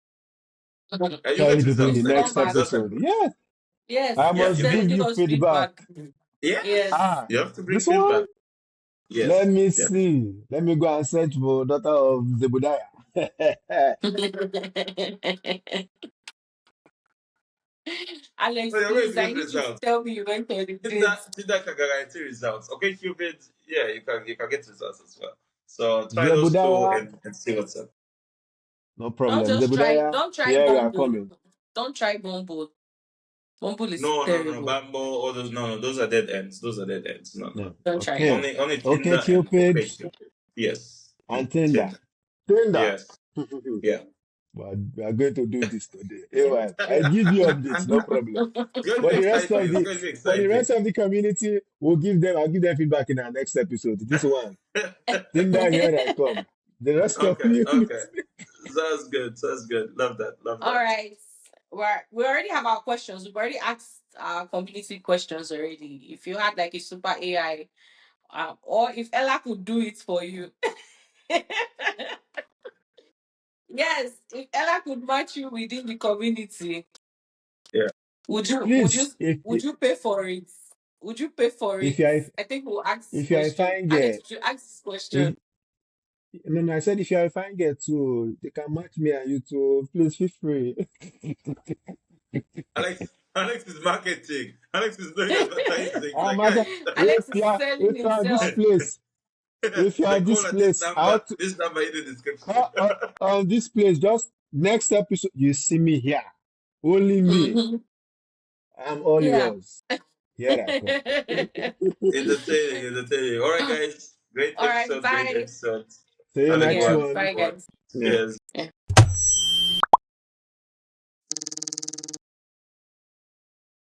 and you Share get it within the results. Please Like come next back. results are episode. good. Yes, I Yes, Yeah, must you send give get you give us feedback. feedback. yes. Yes. Ah, You have to bring this one. feedback. Let Yes, me yes. see. Let me go and search for daughter of Zebediah. So Alex, you're going please, to I get need you to results. tell me you went on a Tinder, date. Tinder can guarantee results. Okay, Cupid, yeah, you can get results as well. So try those two Zebediah, and see what's up. no problem. Zebediah, Don't try here we are Bumble. coming. Don't try Bumble. Bumble is No, no, no, terrible. Bumble, all those, no, no, those are dead ends. Those are dead ends. No, no. No. Don't try it. Okay. Only Okay, Tinder and Cupid OkCupid. Yes. and Tinder. Tinder. Tinder. Yes. Yeah. But we are going to do this today. Anyway, I give you updates, no problem. It's going to For be the rest exciting. of It's the going to be for the rest exciting. of the community, I'll give them feedback in our next episode. This one. Tinder, here I come. The rest of Okay, you. okay. Sounds good. Sounds good. Love that. Love All that. right. We already have our questions. We've already asked our community questions already. If you had like a super AI, or if Ella could do it for you. Yes, if Ella could match you within the community, Yeah. would you would you Please, would you pay for it? Would you pay for if it? you are I think we'll ask this if you are a question. fine Alex, girl, would you ask this question? if no, no, I said if you are a fine girl too, they can match me and you too. Please feel free. Alex is marketing. Alex is doing advertising. It's like, Amaka, guys, Alex is selling if you are this himself. place, if you are like, this call at this place, number. This number in the description. on this place, just next episode, you see me here. Only me. Mhm. I'm all Yeah. yours. Here I come. Entertaining, entertaining. All right, guys. Great All right. episode. Great Bye. episode. See you Have a good next Yeah. one. one. Bye, Good one. guys. Yeah. Cheers.